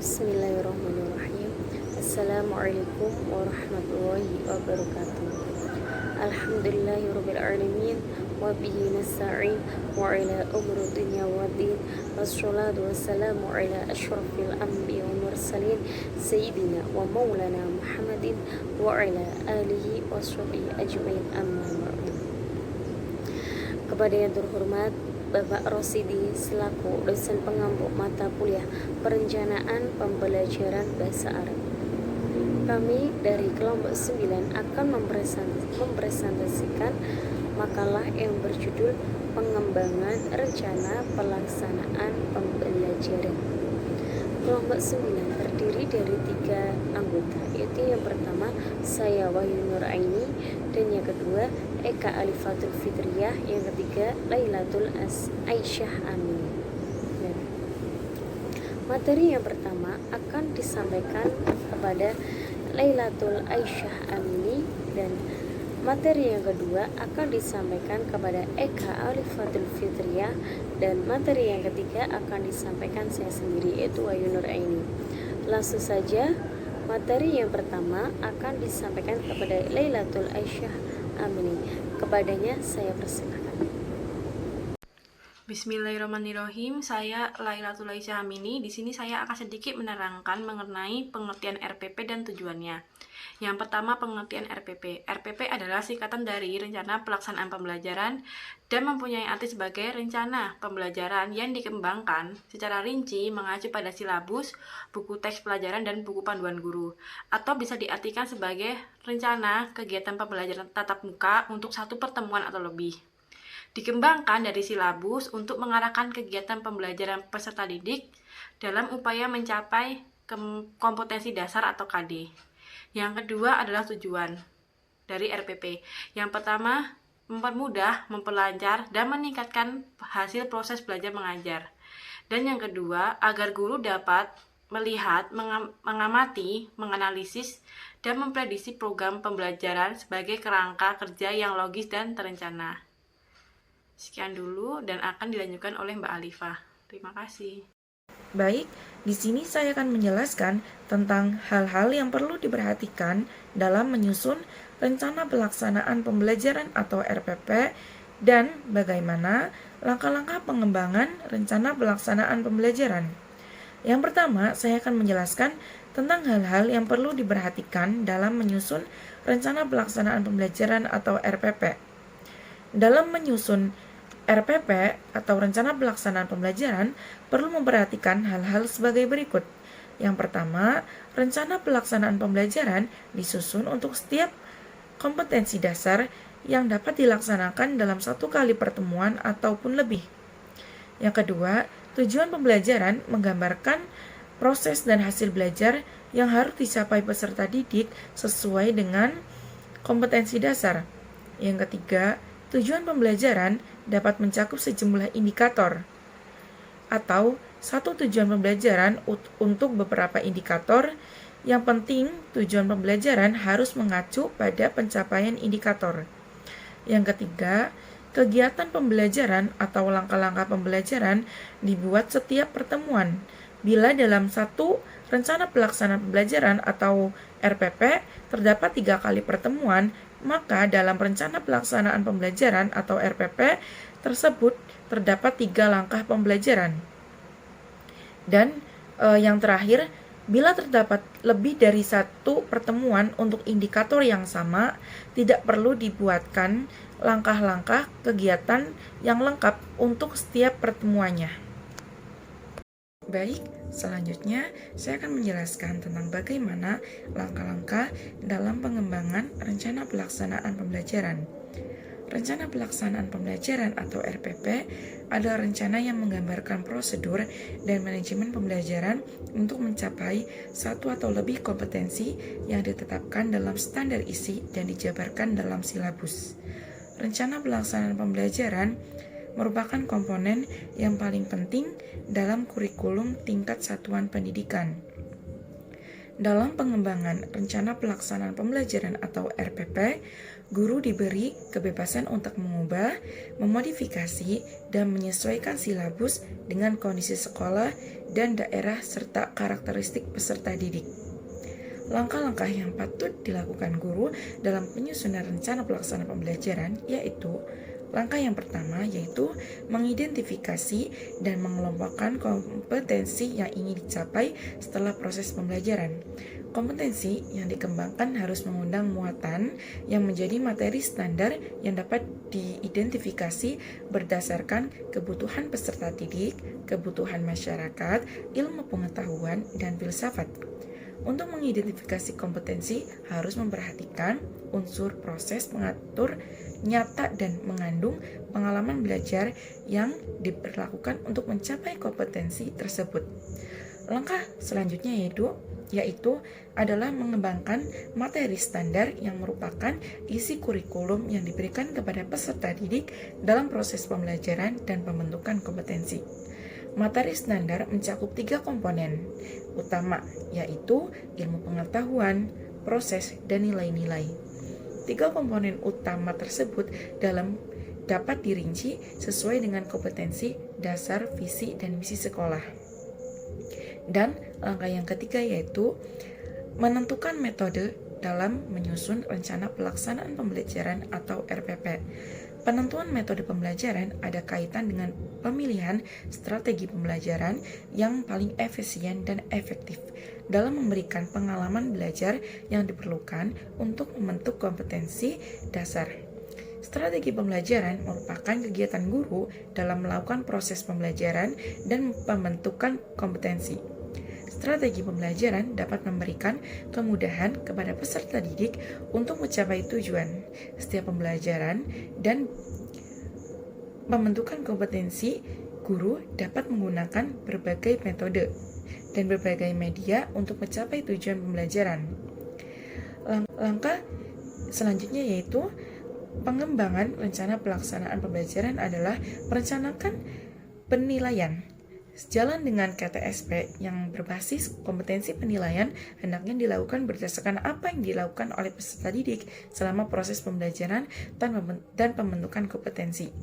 Bismillahirrahmanirrahim. Assalamualaikum warahmatullahi wabarakatuh. Alhamdulillahirabbil alamin wa bihi nasta'in wa ala umuri dunya waddin. Wassalatu wassalamu ala asyrafil anbiya'i wal mursalin sayyidina wa maulana Muhammadin wa ala alihi washabihi ajmain, amma ba'du. Kepada yang terhormat Bapak Rosidi selaku dosen pengampu mata kuliah Perencanaan Pembelajaran Bahasa Arab, kami dari kelompok 9 akan mempresentasikan makalah yang berjudul Pengembangan Rencana Pelaksanaan Pembelajaran. Kelompok 9 terdiri dari 3 anggota, yaitu yang pertama saya Wahyu Nur Aini, dan yang kedua Eka Alifatul Fitriyah, yang ketiga Lailatul Aisyah Amini. Materi yang pertama akan disampaikan kepada Lailatul Aisyah Amini, dan materi yang kedua akan disampaikan kepada Eka Alifatul Fitriyah, dan materi yang ketiga akan disampaikan saya sendiri, yaitu Wahyu Nur Aini. Langsung saja, materi yang pertama akan disampaikan kepada Lailatul Aisyah Amini. Kepadanya saya persilakan. Bismillahirrahmanirrahim. Saya Lailatul Aisyah Amini. Di sini saya akan sedikit menerangkan mengenai pengertian RPP dan tujuannya. Yang pertama, pengertian RPP. RPP adalah singkatan dari Rencana Pelaksanaan Pembelajaran dan mempunyai arti sebagai rencana pembelajaran yang dikembangkan secara rinci mengacu pada silabus, buku teks pelajaran, dan buku panduan guru. Atau bisa diartikan sebagai rencana kegiatan pembelajaran tatap muka untuk satu pertemuan atau lebih. Dikembangkan dari silabus untuk mengarahkan kegiatan pembelajaran peserta didik dalam upaya mencapai kompetensi dasar atau KD. Yang kedua adalah tujuan dari RPP. Yang pertama, mempermudah, memperlancar, dan meningkatkan hasil proses belajar mengajar. Dan yang kedua, agar guru dapat melihat, mengamati, menganalisis, dan memprediksi program pembelajaran sebagai kerangka kerja yang logis dan terencana. Sekian dulu dan akan dilanjutkan oleh Mbak Alifah. Terima kasih. Baik, di sini saya akan menjelaskan tentang hal-hal yang perlu diperhatikan dalam menyusun rencana pelaksanaan pembelajaran atau RPP dan bagaimana langkah-langkah pengembangan rencana pelaksanaan pembelajaran. Yang pertama, saya akan menjelaskan tentang hal-hal yang perlu diperhatikan dalam menyusun rencana pelaksanaan pembelajaran atau RPP. Dalam menyusun RPP atau Rencana Pelaksanaan Pembelajaran perlu memperhatikan hal-hal sebagai berikut. Yang pertama, rencana pelaksanaan pembelajaran disusun untuk setiap kompetensi dasar yang dapat dilaksanakan dalam satu kali pertemuan ataupun lebih. Yang kedua, tujuan pembelajaran menggambarkan proses dan hasil belajar yang harus dicapai peserta didik sesuai dengan kompetensi dasar. Yang ketiga, tujuan pembelajaran dapat mencakup sejumlah indikator atau satu tujuan pembelajaran untuk beberapa indikator. Yang penting, tujuan pembelajaran harus mengacu pada pencapaian indikator. Yang ketiga, kegiatan pembelajaran atau langkah-langkah pembelajaran dibuat setiap pertemuan. Bila dalam satu rencana pelaksanaan pembelajaran atau RPP terdapat 3 kali pertemuan, maka dalam rencana pelaksanaan pembelajaran atau RPP tersebut terdapat 3 langkah pembelajaran. Dan yang terakhir, bila terdapat lebih dari 1 pertemuan untuk indikator yang sama, tidak perlu dibuatkan langkah-langkah kegiatan yang lengkap untuk setiap pertemuannya. Baik, selanjutnya saya akan menjelaskan tentang bagaimana langkah-langkah dalam pengembangan rencana pelaksanaan pembelajaran. Rencana pelaksanaan pembelajaran atau RPP adalah rencana yang menggambarkan prosedur dan manajemen pembelajaran untuk mencapai satu atau lebih kompetensi yang ditetapkan dalam standar isi dan dijabarkan dalam silabus. Rencana pelaksanaan pembelajaran merupakan komponen yang paling penting dalam kurikulum tingkat satuan pendidikan. Dalam pengembangan rencana pelaksanaan pembelajaran atau RPP, Guru diberi kebebasan untuk mengubah, memodifikasi, dan menyesuaikan silabus dengan kondisi sekolah dan daerah serta karakteristik peserta didik. Langkah-langkah yang patut dilakukan guru dalam penyusunan rencana pelaksana pembelajaran yaitu langkah yang pertama yaitu mengidentifikasi dan mengelompokkan kompetensi yang ingin dicapai setelah proses pembelajaran. Kompetensi yang dikembangkan harus mengundang muatan yang menjadi materi standar yang dapat diidentifikasi berdasarkan kebutuhan peserta didik, kebutuhan masyarakat, ilmu pengetahuan, dan filsafat. Untuk mengidentifikasi kompetensi harus memperhatikan unsur proses pengatur nyata dan mengandung pengalaman belajar yang diperlakukan untuk mencapai kompetensi tersebut. Langkah selanjutnya yaitu adalah mengembangkan materi standar yang merupakan isi kurikulum yang diberikan kepada peserta didik dalam proses pembelajaran dan pembentukan kompetensi. Materi standar mencakup 3 komponen utama, yaitu ilmu pengetahuan, proses, dan nilai-nilai. 3 komponen utama tersebut dapat dirinci sesuai dengan kompetensi dasar, visi, dan misi sekolah. Dan langkah yang ketiga yaitu menentukan metode dalam menyusun rencana pelaksanaan pembelajaran atau RPP. Penentuan metode pembelajaran ada kaitan dengan pemilihan strategi pembelajaran yang paling efisien dan efektif dalam memberikan pengalaman belajar yang diperlukan untuk membentuk kompetensi dasar. Strategi pembelajaran merupakan kegiatan guru dalam melakukan proses pembelajaran dan pembentukan kompetensi. Strategi pembelajaran dapat memberikan kemudahan kepada peserta didik untuk mencapai tujuan setiap pembelajaran dan pembentukan kompetensi. Guru dapat menggunakan berbagai metode dan berbagai media untuk mencapai tujuan pembelajaran. Langkah selanjutnya yaitu pengembangan rencana pelaksanaan pembelajaran adalah merencanakan penilaian. Sejalan dengan KTSP yang berbasis kompetensi penilaian hendaknya dilakukan berdasarkan apa yang dilakukan oleh peserta didik selama proses pembelajaran dan pembentukan kompetensi.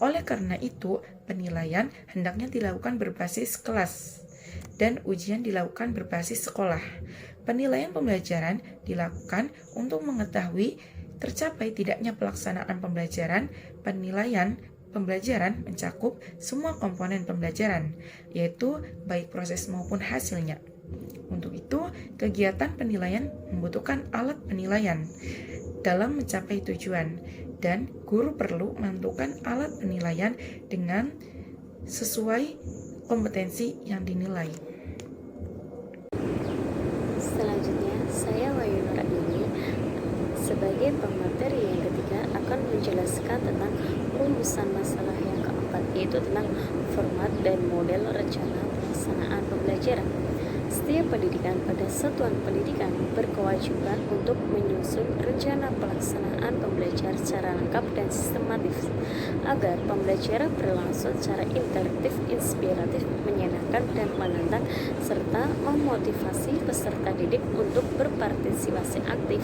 Oleh karena itu, penilaian hendaknya dilakukan berbasis kelas dan ujian dilakukan berbasis sekolah. Penilaian pembelajaran dilakukan untuk mengetahui tercapai tidaknya pelaksanaan pembelajaran. Penilaian pembelajaran mencakup semua komponen pembelajaran, yaitu baik proses maupun hasilnya. Untuk itu, kegiatan penilaian membutuhkan alat penilaian dalam mencapai tujuan, dan guru perlu menentukan alat penilaian dengan sesuai kompetensi yang dinilai. Selanjutnya, saya Wayu Nuraini sebagai pemateri yang ketiga akan menjelaskan tentang rumusan masalah yang keempat, yaitu tentang format dan model rencana pelaksanaan pembelajaran. Setiap pendidikan pada satuan pendidikan berkewajiban untuk menyusun rencana pelaksanaan pembelajaran secara lengkap dan sistematis agar pembelajaran berlangsung secara interaktif, inspiratif, menyenangkan, dan menantang serta memotivasi peserta didik untuk berpartisipasi aktif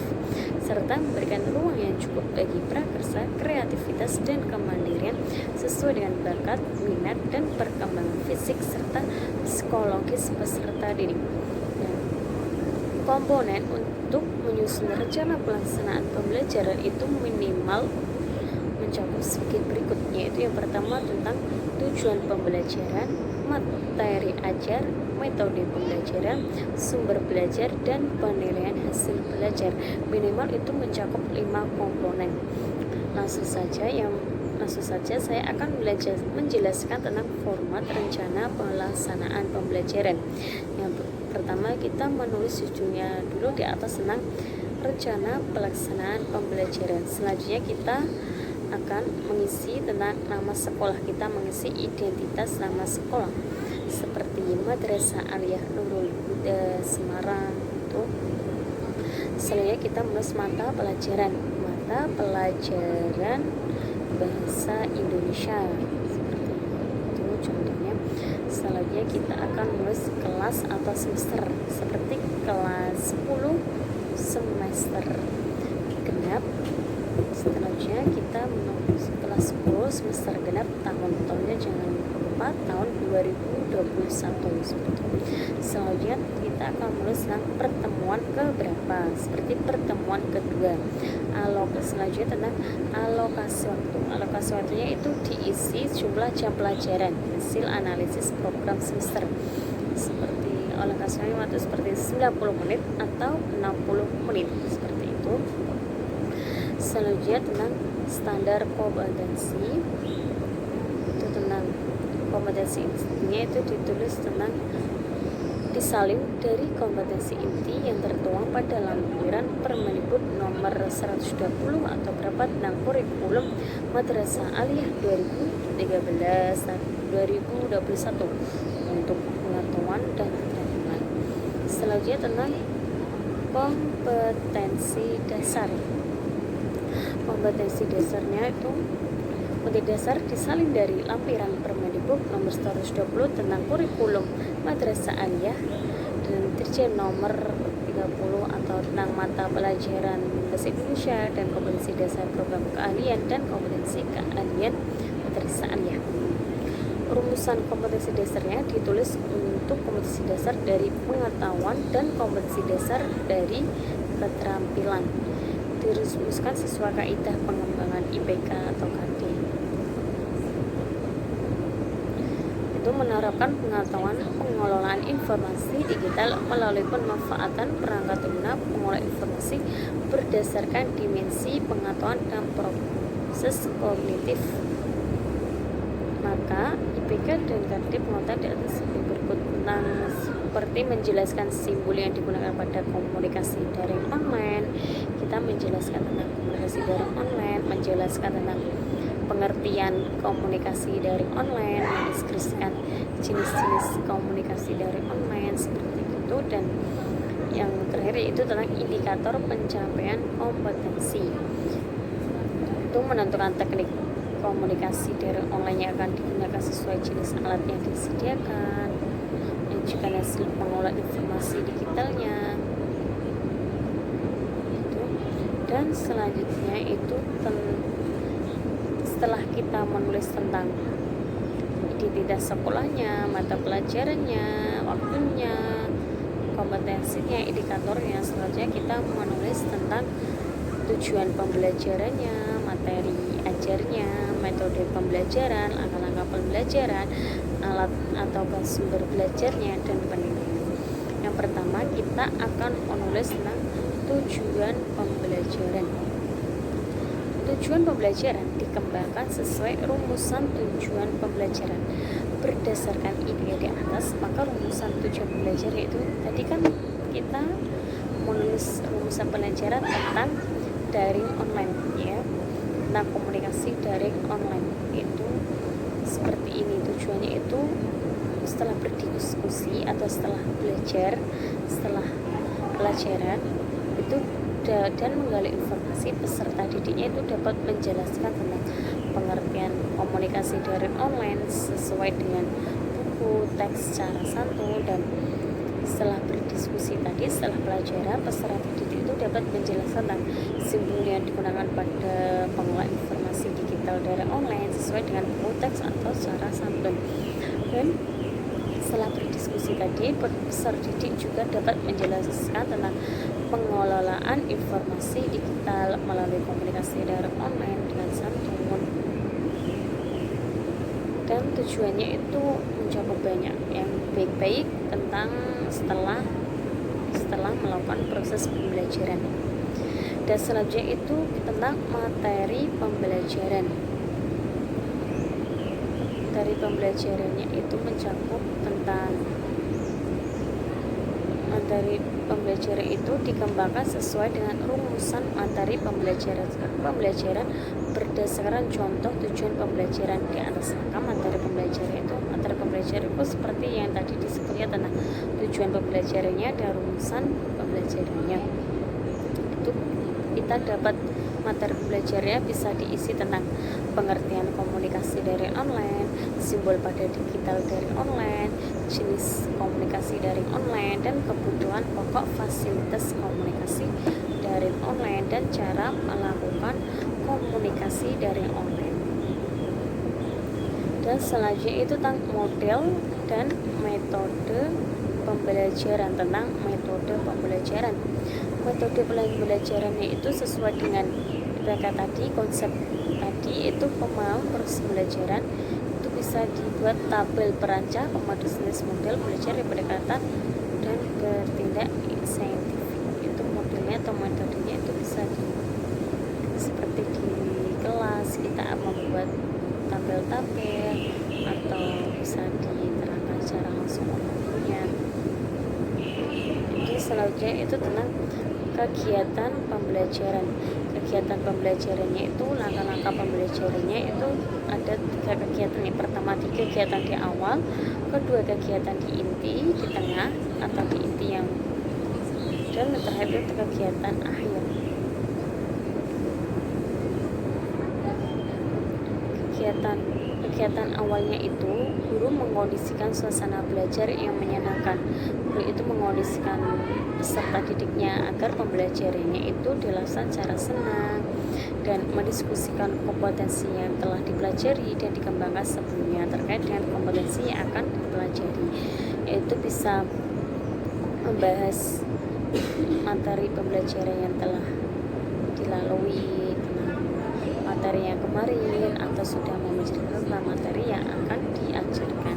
serta memberikan ruang yang cukup bagi prakarsa, kreativitas, dan kemandirian sesuai dengan bakat, minat, dan perkembangan fisik serta psikologis peserta didik. Komponen untuk menyusun rencana pelaksanaan pembelajaran itu minimal mencakup sebagai berikut, yaitu yang pertama tentang tujuan pembelajaran, materi ajar, metode pembelajaran, sumber belajar, dan penilaian hasil belajar. Minimal itu mencakup 5 komponen. Langsung saja saya akan menjelaskan tentang format rencana pelaksanaan pembelajaran. Yang pertama, kita menulis judulnya dulu di atas tentang rencana pelaksanaan pembelajaran. Selanjutnya kita akan mengisi tentang nama sekolah. Kita mengisi identitas nama sekolah seperti Madrasah Aliyah Nurul Huda Semarang itu. Selanjutnya kita menulis mata pelajaran bahasa Indonesia seperti itu contohnya. Selanjutnya kita akan menulis kelas atau semester seperti kelas 10 semester genap Seterusnya kita menunggu kelas 10 semester genap tahunnya jangan lupa tahun 2021 seperti itu. Selanjutnya kita akan menulis tentang pertemuan keberapa seperti pertemuan kedua. Selanjutnya tentang alokasi waktu. Alokasi waktunya itu diisi jumlah jam pelajaran hasil analisis program semester. Seperti alokasi waktu seperti 90 menit atau 60 menit seperti itu. Selanjutnya tentang standar kompetensi. Itu tentang kompetensi intinya itu ditulis tentang disalin dari kompetensi inti yang tertuang pada lampiran Permendikbud nomor 120 atau berapa tentang kurikulum Madrasah Aliyah 2013 dan 2021 untuk pengetahuan dan keterampilan. Selanjutnya tentang kompetensi dasar. Kompetensi dasarnya itu kompetensi dasar disalin dari lampiran Permendikbud nomor 120 tentang kurikulum Madrasah Aliyah dan Dirjen nomor 30 atau tentang mata pelajaran bahasa Indonesia dan kompetensi dasar program keahlian dan kompetensi keahlian Madrasah Aliyah. Rumusan kompetensi dasarnya ditulis untuk kompetensi dasar dari pengetahuan dan kompetensi dasar dari keterampilan. Dirumuskan sesuai kaidah pengembangan IPK atau KD. Itu menerapkan pengetahuan pengelolaan informasi digital melalui pemanfaatan perangkat guna pengolah informasi berdasarkan dimensi pengetahuan dan proses kognitif. Maka IPK dan KD pengetahuan di atas berikut tentang seperti menjelaskan simbol yang digunakan pada komunikasi daring online. Kita menjelaskan tentang komunikasi daring online, menjelaskan tentang pengertian komunikasi daring online, mendeskripsikan jenis-jenis komunikasi daring online seperti itu, dan yang terakhir yaitu tentang indikator pencapaian kompetensi. Itu menentukan teknik komunikasi daring online yang akan digunakan sesuai jenis alat yang disediakan, dan juga hasil pengolahan informasi digitalnya. Dan selanjutnya itu setelah kita menulis tentang identitas sekolahnya, mata pelajarannya, waktunya, kompetensinya, indikatornya, selanjutnya kita menulis tentang tujuan pembelajarannya, materi ajarnya, metode pembelajaran, langkah-langkah pembelajaran, alat atau sumber belajarnya, dan penilaian. Yang pertama kita akan menulis tentang tujuan pembelajaran. Tujuan pembelajaran dikembangkan sesuai rumusan tujuan pembelajaran berdasarkan IPK di atas. Maka rumusan tujuan pembelajaran itu tadi kan kita menulis rumusan pembelajaran tentang daring online, ya, tentang komunikasi daring online. Itu seperti ini tujuannya itu setelah berdiskusi atau setelah belajar, setelah pelajaran itu dan menggali informasi, peserta didiknya itu dapat menjelaskan tentang pengertian komunikasi daring online sesuai dengan buku teks secara santun. Dan setelah berdiskusi tadi, setelah pelajaran, peserta didik itu dapat menjelaskan tentang simbol yang digunakan pada pengolahan informasi digital daring online sesuai dengan buku teks atau secara santun. Dan setelah berdiskusi tadi, peserta didik juga dapat menjelaskan tentang pengelolaan informasi digital melalui komunikasi daring online dengan santun. Dan tujuannya itu mencakup banyak yang baik-baik tentang setelah melakukan proses pembelajaran. Dan selanjutnya itu tentang materi pembelajaran. Materi pembelajarannya itu mencakup tentang materi pembelajaran itu dikembangkan sesuai dengan rumusan materi pembelajaran berdasarkan contoh tujuan pembelajaran di atas. Maka materi pembelajaran itu seperti yang tadi disebutnya tentang tujuan pembelajarannya dan rumusan pembelajarannya. Itu kita dapat materi belajarnya bisa diisi tentang pengertian komunikasi dari online, simbol pada digital dari online, jenis komunikasi dari online, dan kebutuhan pokok fasilitas komunikasi dari online, dan cara melakukan komunikasi dari online. Dan selanjutnya itu tentang model dan metode pembelajaran. Tentang metode pembelajaran, metode pembelajarannya itu sesuai dengan tadi konsep tadi, itu pemahaman proses pembelajaran itu bisa dibuat tabel perancang pemandu jenis model belajar yang berdekatan dan bertindak saintifik. Itu modelnya atau metodenya itu bisa seperti di kelas kita membuat tabel-tabel, atau bisa diterangkan secara langsung oleh gurunya. Jadi selanjutnya itu tentang kegiatan pembelajaran. Kegiatan pembelajarannya itu, langkah-langkah pembelajarannya itu ada 3 kegiatan. Yang pertama di kegiatan di awal, kedua kegiatan di inti, di tengah atau di inti yang, dan terakhir itu kegiatan akhir. Kegiatan awalnya itu guru mengkondisikan suasana belajar yang menyenangkan. Guru itu mengkondisikan peserta didiknya agar pembelajarannya itu dilaksanakan secara senang dan mendiskusikan kompetensi yang telah dipelajari dan dikembangkan sebelumnya terkait dengan kompetensi yang akan dipelajari. Yaitu bisa membahas materi pembelajaran yang telah dilalui, materi yang kemarin, atau sudah menceritakan materi yang akan diajarkan.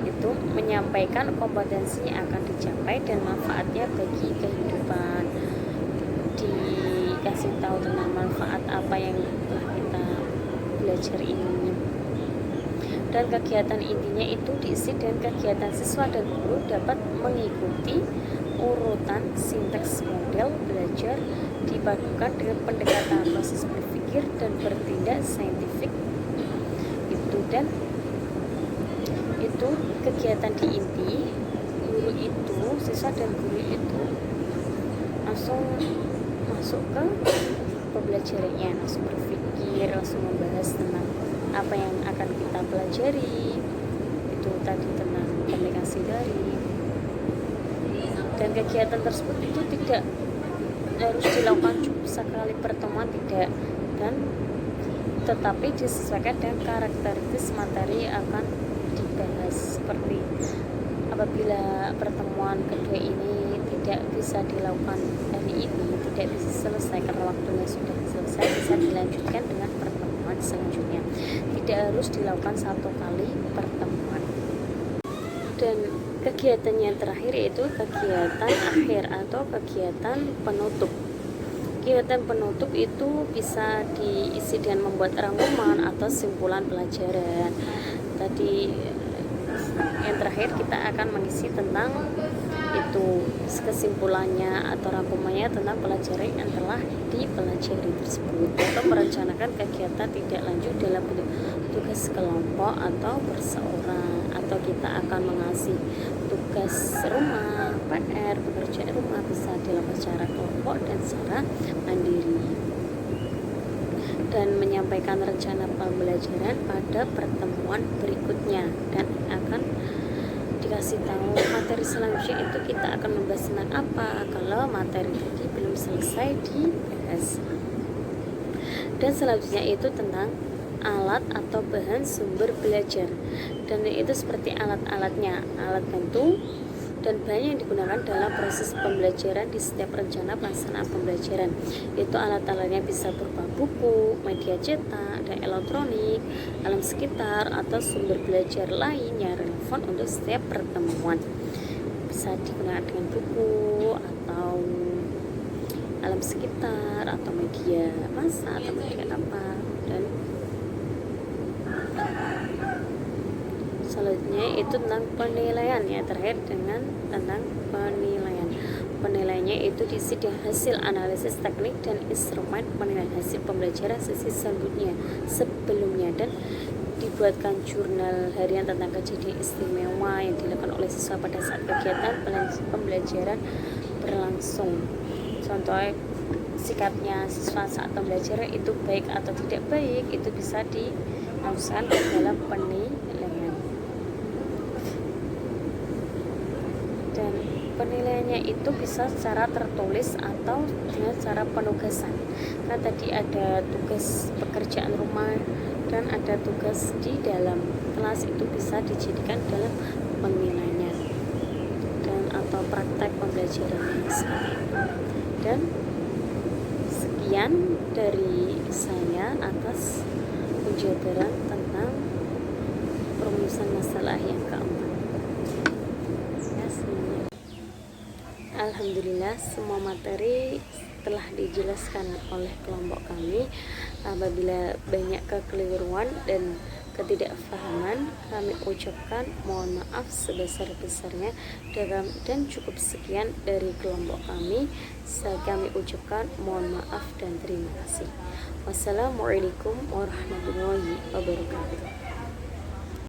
Itu menyampaikan kompetensi yang akan dicapai dan manfaatnya bagi kehidupan. Dikasih tahu tentang manfaat apa yang telah kita belajar ini. Dan kegiatan intinya itu diisi dengan kegiatan siswa dan guru dapat mengikuti urutan sintaks model belajar dipadukan dengan pendekatan proses berpikir dan bertindak saintifik. Dan itu kegiatan di inti, guru itu, siswa dan guru itu langsung masuk ke pembelajarannya, langsung berpikir, langsung membahas tentang apa yang akan kita pelajari. Itu tadi tentang komunikasi dari, dan kegiatan tersebut itu tidak harus dilakukan sekali pertemuan, tidak, dan tetapi disesuaikan dengan karakteristik materi yang akan dibahas. Seperti apabila pertemuan kedua ini tidak bisa dilakukan hari ini, tidak bisa selesai karena waktunya sudah selesai, bisa dilanjutkan dengan pertemuan selanjutnya. Tidak harus dilakukan 1 kali pertemuan. Dan kegiatan yang terakhir yaitu kegiatan akhir atau kegiatan penutup. Kegiatan penutup itu bisa diisi dengan membuat rangkuman atau simpulan pelajaran. Tadi yang terakhir kita akan mengisi tentang itu kesimpulannya atau rangkumannya tentang pelajaran yang telah dipelajari tersebut, atau merencanakan kegiatan tidak lanjut dalam bentuk tugas kelompok atau berseorang, atau kita akan mengasih tugas rumah, PR, pekerjaan rumah bisa dilakukan secara kelompok dan secara mandiri. Dan menyampaikan rencana pembelajaran pada pertemuan berikutnya, dan akan dikasih tahu materi selanjutnya itu kita akan membahas tentang apa kalau materi tadi belum selesai dibahas. Dan selanjutnya itu tentang alat atau bahan sumber belajar, dan itu seperti alat-alatnya, alat bantu dan bahan yang digunakan dalam proses pembelajaran di setiap rencana pelaksanaan pembelajaran. Itu alat-alatnya bisa berupa buku, media cetak, dan elektronik, alam sekitar, atau sumber belajar lain yang relevan untuk setiap pertemuan. Bisa digunakan dengan buku, atau alam sekitar, atau media massa, atau media apa. Dan selanjutnya itu tentang penilaian, ya terakhir dengan tentang penilaian. Penilaiannya itu diisi dengan hasil analisis teknik dan instrumen penilaian hasil pembelajaran sesi sebelumnya, dan dibuatkan jurnal harian tentang kejadian istimewa yang dilakukan oleh siswa pada saat kegiatan pembelajaran berlangsung. Contohnya sikapnya siswa saat pembelajaran itu baik atau tidak baik, itu bisa dimasukkan ke dalam penilaian. Dan penilaiannya itu bisa secara tertulis atau dengan cara penugasan. Kan tadi ada tugas pekerjaan rumah dan ada tugas di dalam kelas, itu bisa dijadikan dalam penilaian dan atau praktek pembelajaran. Dan sekian dari saya atas penjabaran tentang perumusan masalah yang keempat. Alhamdulillah, semua materi telah dijelaskan oleh kelompok kami. Apabila banyak kekeliruan dan ketidakfahaman, kami ucapkan mohon maaf sebesar-besarnya, dan cukup sekian dari kelompok kami. Kami ucapkan mohon maaf dan terima kasih. Wassalamualaikum warahmatullahi wabarakatuh.